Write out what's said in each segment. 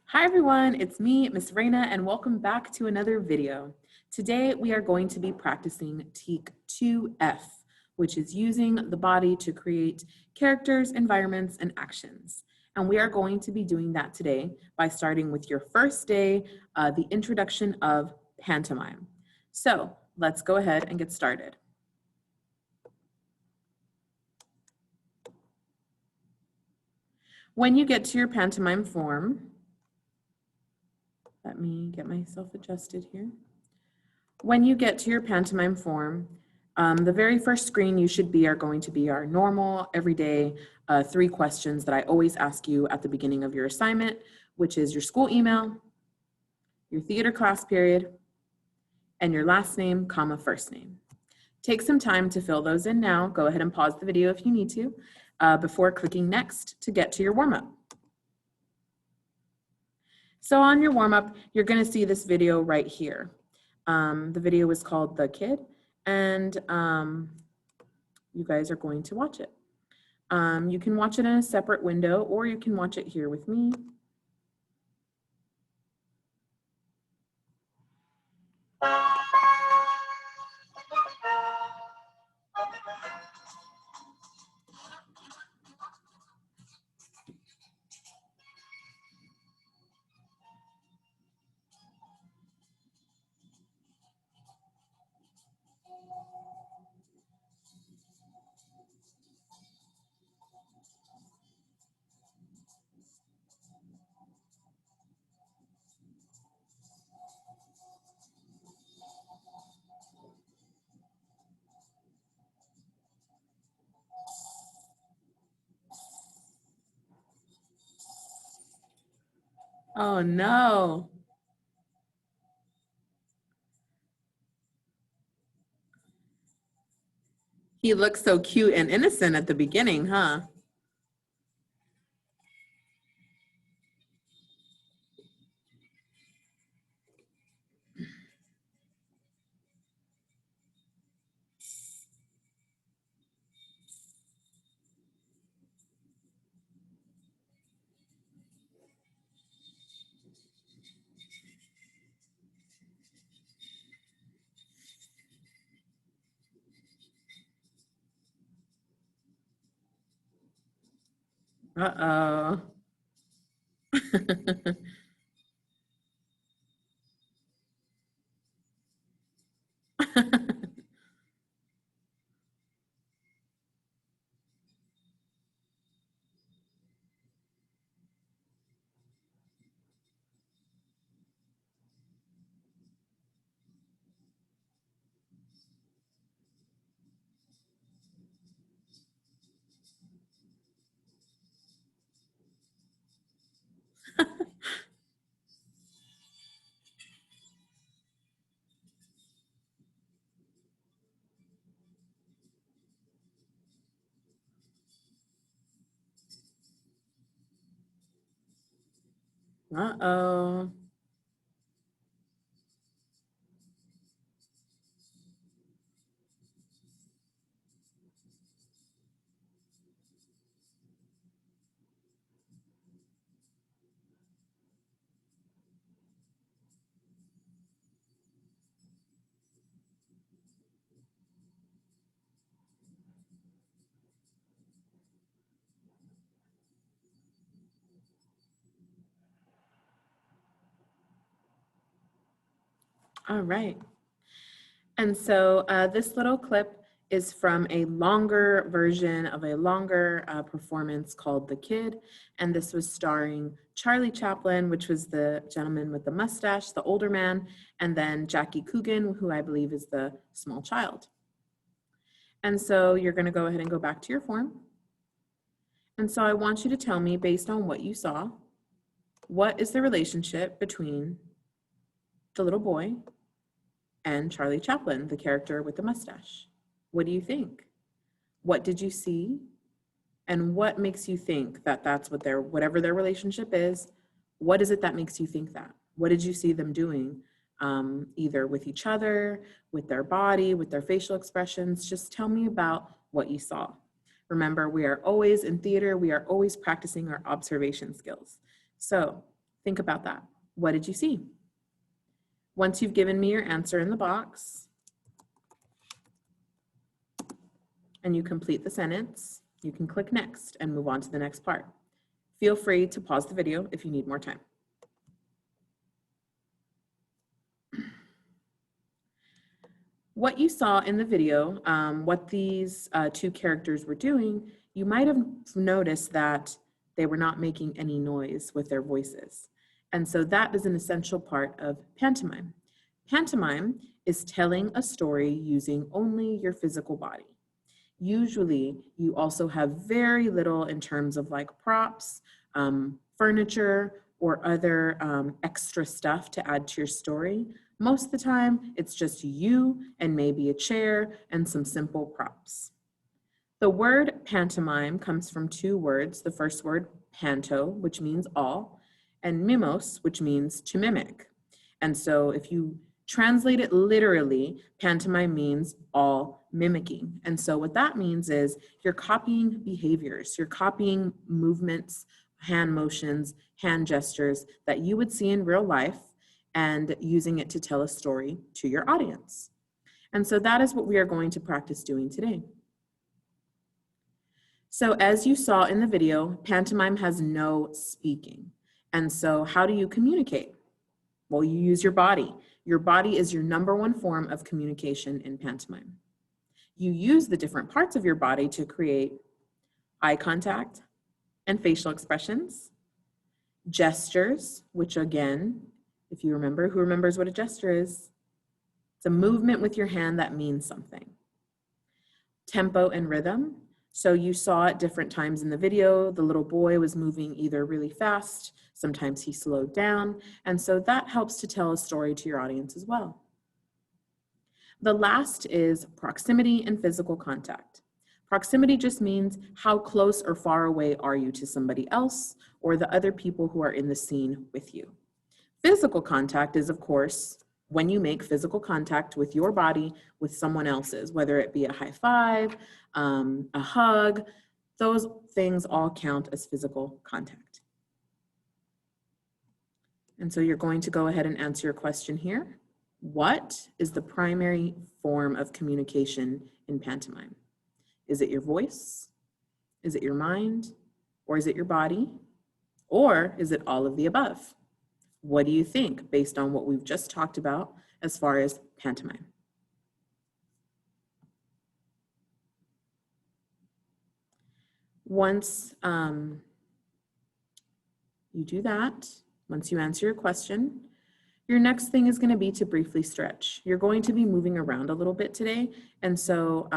Hi everyone, it's me, Miss Raina, and welcome back to another video. Today we are going to be practicing Teak 2F, which is using the body to create characters, environments, and actions. And we are going to be doing that today by starting with your first day, the introduction of pantomime. So let's go ahead and get started. When you get to your pantomime form, let me get myself adjusted here. When you get to your pantomime form, the very first screen you should be are going to be our normal, everyday 3 questions that I always ask you at the beginning of your assignment, which is your school email, your theater class period, and your last name, comma, first name. Take some time to fill those in now. Go ahead and pause the video if you need to, before clicking next to get to your warm-up. So on your warm-up, you're gonna see this video right here. The video is called The Kid, and you guys are going to watch it. You can watch it in a separate window, or you can watch it here with me. Oh no. He looks so cute and innocent at the beginning, huh? Uh-oh. Uh-oh. All right. And so this little clip is from a longer version of a longer performance called The Kid. And this was starring Charlie Chaplin, which was the gentleman with the mustache, the older man, and then Jackie Coogan, who I believe is the small child. And so you're going to go ahead and go back to your form. And so I want you to tell me, based on what you saw, what is the relationship between the little boy and Charlie Chaplin, the character with the mustache? What do you think? What did you see? And what makes you think that that's what whatever their relationship is, what is it that makes you think that? What did you see them doing? Either with each other, with their body, with their facial expressions? Just tell me about what you saw. Remember, we are always in theater, we are always practicing our observation skills. So Think about that. What did you see? Once you've given me your answer in the box and you complete the sentence, you can click next and move on to the next part. Feel free to pause the video if you need more time. What you saw in the video, what these two characters were doing, you might have noticed that they were not making any noise with their voices. And so that is an essential part of pantomime. Pantomime is telling a story using only your physical body. Usually, you also have very little in terms of like props, furniture, or other extra stuff to add to your story. Most of the time, it's just you and maybe a chair and some simple props. The word pantomime comes from two words. The first word, panto, which means all, and mimos, which means to mimic. And so if you translate it literally, pantomime means all mimicking. And so what that means is you're copying behaviors, you're copying movements, hand motions, hand gestures that you would see in real life and using it to tell a story to your audience. And so that is what we are going to practice doing today. So as you saw in the video, pantomime has no speaking. And so how do you communicate? Well, you use your body. Your body is your number one form of communication in pantomime. You use the different parts of your body to create eye contact and facial expressions, gestures, which again, if you remember, who remembers what a gesture is? It's a movement with your hand that means something. Tempo and rhythm. So you saw at different times in the video, the little boy was moving either really fast, sometimes he slowed down, and so that helps to tell a story to your audience as well. The last is proximity and physical contact. Proximity just means how close or far away are you to somebody else or the other people who are in the scene with you. Physical contact is, of course, when you make physical contact with your body with someone else's, whether it be a high five, a hug, those things all count as physical contact. And so you're going to go ahead and answer your question here. What is the primary form of communication in pantomime? Is it your voice? Is it your mind? Or is it your body? Or is it all of the above? What do you think based on what we've just talked about as far as pantomime? Once you do that, once you answer your question, your next thing is going to be to briefly stretch. You're going to be moving around a little bit today, and so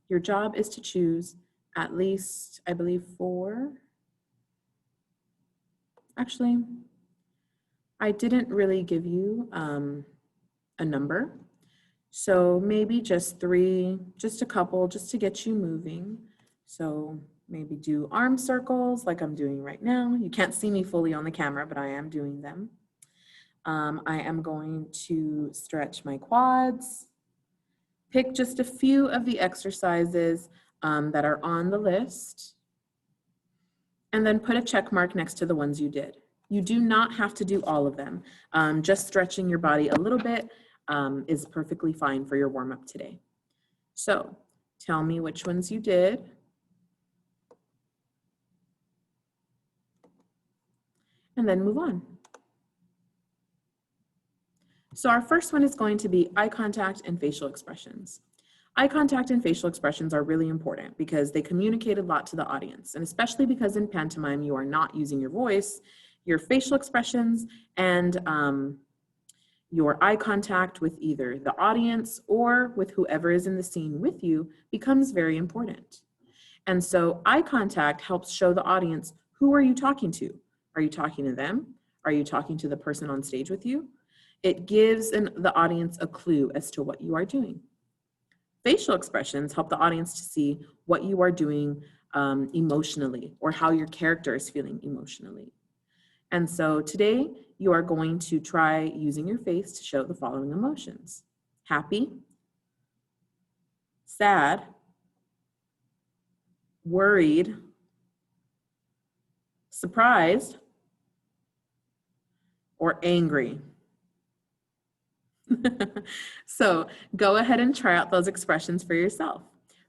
your job is to choose at least, I believe, 4. Actually, I didn't really give you a number, so maybe just 3, just a couple, just to get you moving. So maybe do arm circles like I'm doing right now. You can't see me fully on the camera, but I am doing them. I am going to stretch my quads, pick just a few of the exercises that are on the list, and then put a check mark next to the ones you did. You do not have to do all of them. Just stretching your body a little bit is perfectly fine for your warm-up today. So tell me which ones you did. And then move on. So our first one is going to be eye contact and facial expressions. Eye contact and facial expressions are really important because they communicate a lot to the audience, and especially because in pantomime you are not using your voice, your facial expressions and your eye contact with either the audience or with whoever is in the scene with you becomes very important. And so eye contact helps show the audience, who are you talking to? Are you talking to them? Are you talking to the person on stage with you? It gives the audience a clue as to what you are doing. Facial expressions help the audience to see what you are doing emotionally or how your character is feeling emotionally. And so today you are going to try using your face to show the following emotions: happy, sad, worried, surprised, or angry. So go ahead and try out those expressions for yourself.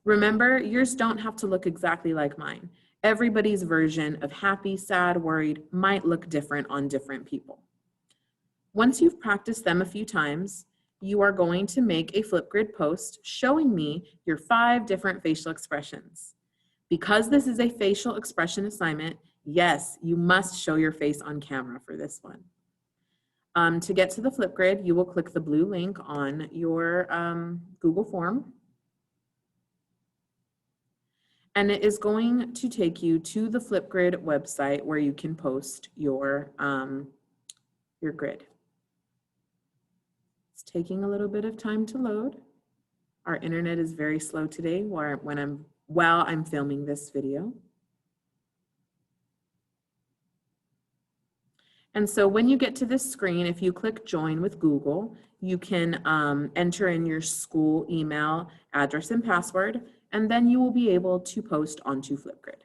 Remember, yours don't have to look exactly like mine. Everybody's version of happy, sad, worried might look different on different people. Once you've practiced them a few times, you are going to make a Flipgrid post showing me your 5 different facial expressions. Because this is a facial expression assignment, yes, you must show your face on camera for this one. To get to the Flipgrid, you will click the blue link on your Google form. And it is going to take you to the Flipgrid website where you can post your grid. It's taking a little bit of time to load. Our internet is very slow today while I'm filming this video. And so when you get to this screen, if you click join with Google, you can enter in your school email address and password, and then you will be able to post onto Flipgrid.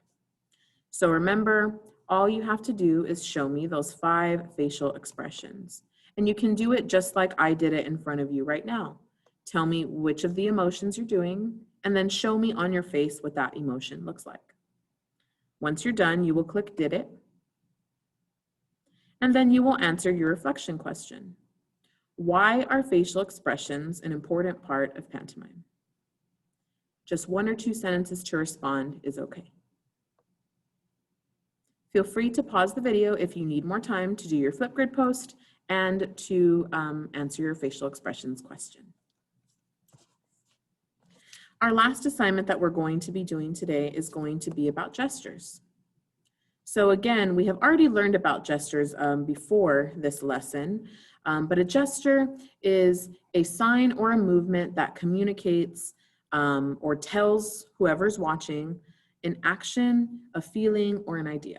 So remember, all you have to do is show me those 5 facial expressions. And you can do it just like I did it in front of you right now. Tell me which of the emotions you're doing, and then show me on your face what that emotion looks like. Once you're done, you will click Did It. And then you will answer your reflection question. Why are facial expressions an important part of pantomime? Just 1 or 2 sentences to respond is okay. Feel free to pause the video if you need more time to do your Flipgrid post and to answer your facial expressions question. Our last assignment that we're going to be doing today is going to be about gestures. So again, we have already learned about gestures before this lesson, but a gesture is a sign or a movement that communicates or tells whoever's watching an action, a feeling, or an idea.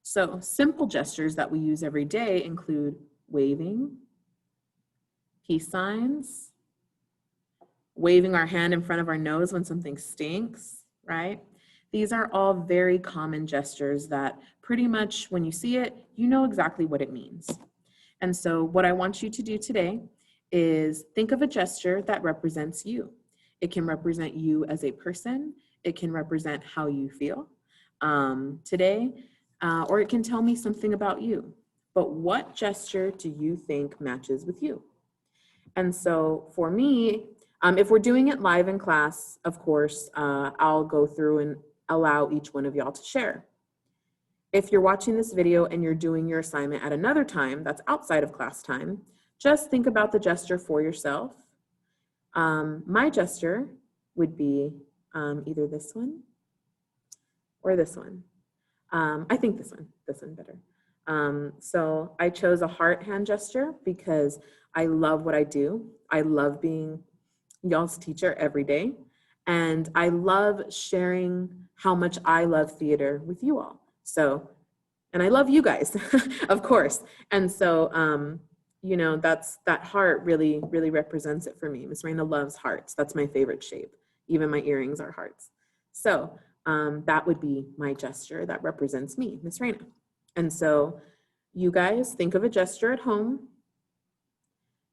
So simple gestures that we use every day include waving, peace signs, waving our hand in front of our nose when something stinks, right? These are all very common gestures that pretty much when you see it, you know exactly what it means. And so what I want you to do today is think of a gesture that represents you. It can represent you as a person. It can represent how you feel today, or it can tell me something about you. But what gesture do you think matches with you? And so for me, if we're doing it live in class, of course, I'll go through and allow each one of y'all to share. If you're watching this video and you're doing your assignment at another time that's outside of class time, just think about the gesture for yourself. My gesture would be either this one or this one. I think this one better. So I chose a heart hand gesture because I love what I do. I love being y'all's teacher every day. And I love sharing how much I love theater with you all. So, and I love you guys, of course. And so, you know, that heart really represents it for me. Miss Raina loves hearts. That's my favorite shape. Even my earrings are hearts. So that would be my gesture that represents me, Miss Raina. And so you guys think of a gesture at home.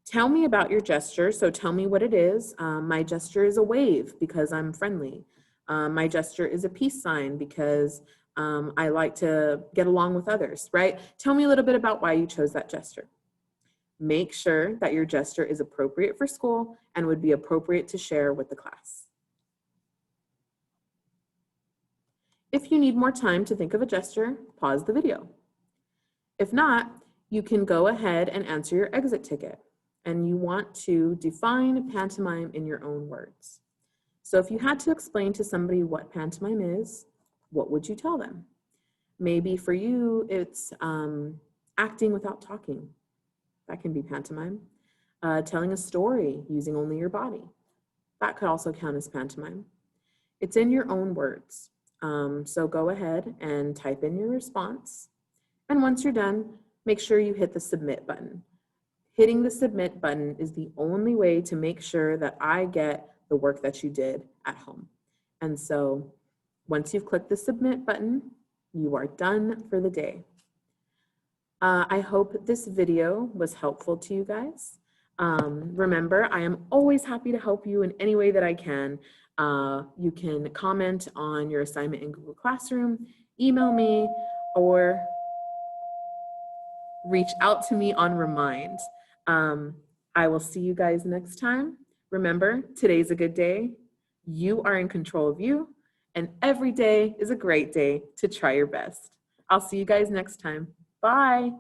Tell me about your gesture, so tell me what it is. My gesture is a wave because I'm friendly. My gesture is a peace sign because I like to get along with others, right? Tell me a little bit about why you chose that gesture. Make sure that your gesture is appropriate for school and would be appropriate to share with the class. If you need more time to think of a gesture, pause the video. If not, you can go ahead and answer your exit ticket. And you want to define pantomime in your own words. So if you had to explain to somebody what pantomime is, what would you tell them? Maybe for you, it's acting without talking. That can be pantomime. Telling a story using only your body. That could also count as pantomime. It's in your own words. So go ahead and type in your response. And once you're done, make sure you hit the submit button. Hitting the submit button is the only way to make sure that I get the work that you did at home. And so once you've clicked the submit button, you are done for the day. I hope this video was helpful to you guys. Remember, I am always happy to help you in any way that I can. You can comment on your assignment in Google Classroom, email me, or reach out to me on Remind. I will see you guys next time. Remember, today's a good day. You are in control of you, and every day is a great day to try your best. I'll see you guys next time. Bye.